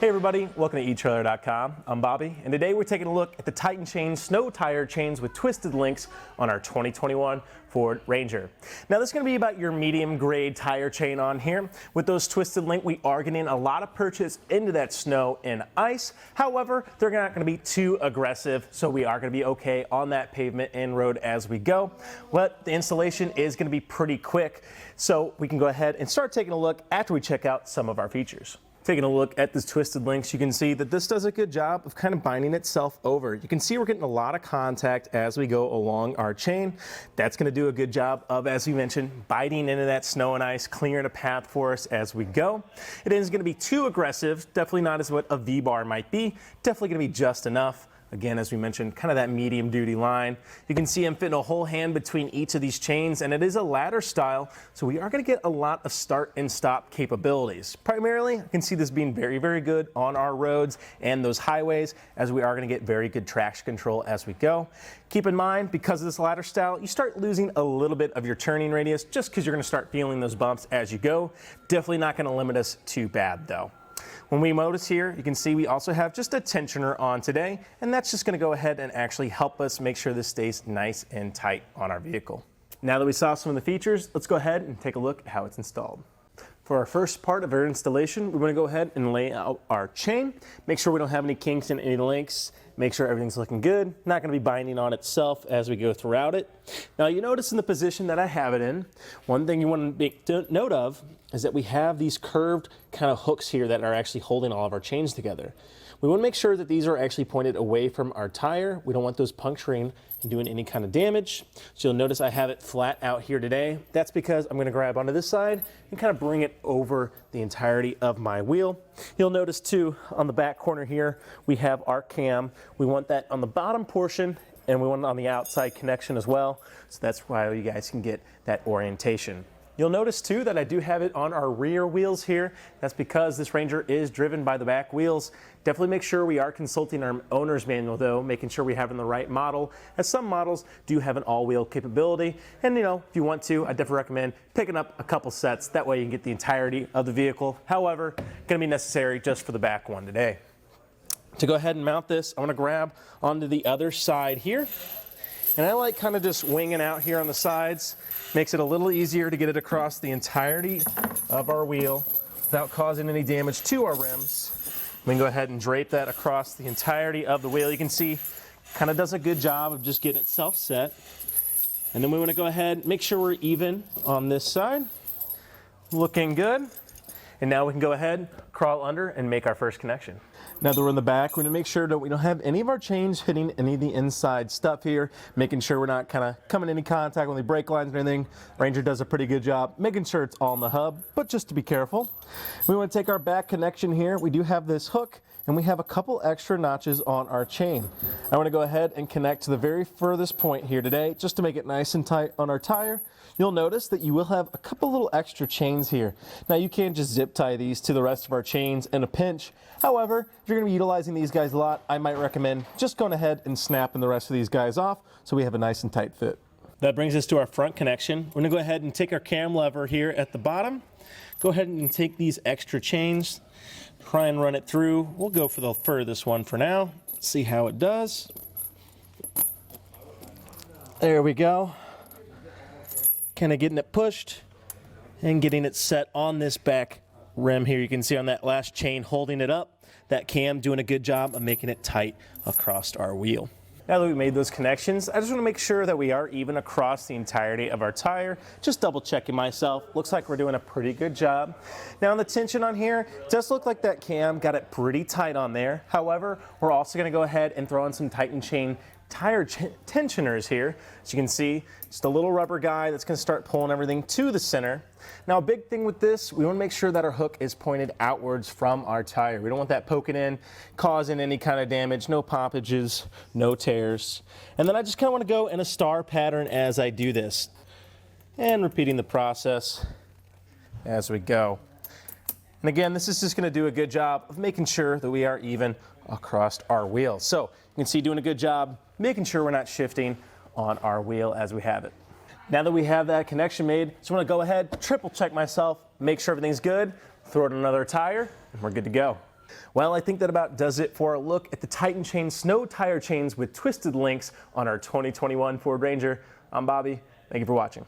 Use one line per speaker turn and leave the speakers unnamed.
Hey everybody, welcome to etrailer.com. I'm Bobby, and today we're taking a look at the Titan Chain snow tire chains with twisted links on our 2021 Ford Ranger. Now this is going to be about your medium grade tire chain on here. With those twisted link, we are getting a lot of purchase into that snow and ice. However, they're not going to be too aggressive, so we are going to be okay on that pavement and road as we go. But the installation is going to be pretty quick, so we can go ahead and start taking a look after we check out some of our features. Taking a look at this twisted links, you can see that this does a good job of kind of binding itself over. You can see we're getting a lot of contact as we go along our chain. That's going to do a good job of, as we mentioned, biting into that snow and ice, clearing a path for us as we go. It isn't going to be too aggressive, definitely not as what a V-bar might be, definitely going to be just enough. Again, as we mentioned, kind of that medium duty line. You can see I'm fitting a whole hand between each of these chains, and it is a ladder style, so we are going to get a lot of start and stop capabilities. Primarily, I can see this being very, very good on our roads and those highways, as we are going to get very good traction control as we go. Keep in mind, because of this ladder style, you start losing a little bit of your turning radius just because you're going to start feeling those bumps as you go. Definitely not going to limit us too bad though. When we notice here, you can see we also have just a tensioner on today, and that's just going to go ahead and actually help us make sure this stays nice and tight on our vehicle. Now that we saw some of the features, let's go ahead and take a look at how it's installed. For our first part of our installation, we're going to go ahead and lay out our chain, make sure we don't have any kinks in any links, make sure everything's looking good, not going to be binding on itself as we go throughout it. Now you notice in the position that I have it in, one thing you want to make note of is that we have these curved kind of hooks here that are actually holding all of our chains together. We want to make sure that these are actually pointed away from our tire. We don't want those puncturing and doing any kind of damage. So you'll notice I have it flat out here today. That's because I'm going to grab onto this side and kind of bring it over the entirety of my wheel. You'll notice too on the back corner here we have our cam. We want that on the bottom portion, and we want it on the outside connection as well. So that's why you guys can get that orientation. You'll notice too that I do have it on our rear wheels here. That's because this Ranger is driven by the back wheels. Definitely make sure we are consulting our owner's manual though, making sure we have in the right model, as some models do have an all-wheel capability. And you know, if you want to, I definitely recommend picking up a couple sets. That way you can get the entirety of the vehicle. However, going to be necessary just for the back one today. To go ahead and mount this, I want to grab onto the other side here. And I like kind of just winging out here on the sides. Makes it a little easier to get it across the entirety of our wheel without causing any damage to our rims. We can go ahead and drape that across the entirety of the wheel. You can see kind of does a good job of just getting itself set. And then we want to go ahead and make sure we're even on this side. Looking good. And now we can go ahead, crawl under, and make our first connection. Now that we're in the back, we're going to make sure that we don't have any of our chains hitting any of the inside stuff here, making sure we're not kind of coming into contact with the brake lines or anything. Ranger does a pretty good job making sure it's all in the hub, but just to be careful. We want to take our back connection here. We do have this hook, and we have a couple extra notches on our chain. I want to go ahead and connect to the very furthest point here today, just to make it nice and tight on our tire. You'll notice that you will have a couple little extra chains here. Now you can't just zip tie these to the rest of our chains in a pinch. However, if you're going to be utilizing these guys a lot, I might recommend just going ahead and snapping the rest of these guys off so we have a nice and tight fit. That brings us to our front connection. We're going to go ahead and take our cam lever here at the bottom. Go ahead and take these extra chains, try and run it through. We'll go for the furthest one for now. See how it does. There we go. Kind of getting it pushed and getting it set on this back rim here. You can see on that last chain holding it up, that cam doing a good job of making it tight across our wheel. Now that we've made those connections, I just want to make sure that we are even across the entirety of our tire. Just double checking myself. Looks like we're doing a pretty good job. Now on the tension on here, it does look like that cam got it pretty tight on there. However, we're also going to go ahead and throw in some Titan chain tire tensioners here. As you can see, just a little rubber guy that's going to start pulling everything to the center. Now a big thing with this, we want to make sure that our hook is pointed outwards from our tire. We don't want that poking in, causing any kind of damage, no poppages, no tears. And then I just kind of want to go in a star pattern as I do this. And repeating the process as we go. And again, this is just going to do a good job of making sure that we are even across our wheel. So you can see doing a good job making sure we're not shifting on our wheel as we have it. Now that we have that connection made, just want to go ahead, triple check myself, make sure everything's good, throw it on another tire, and we're good to go. Well, I think that about does it for a look at the Titan Chain snow tire chains with twisted links on our 2021 Ford Ranger. I'm Bobby. Thank you for watching.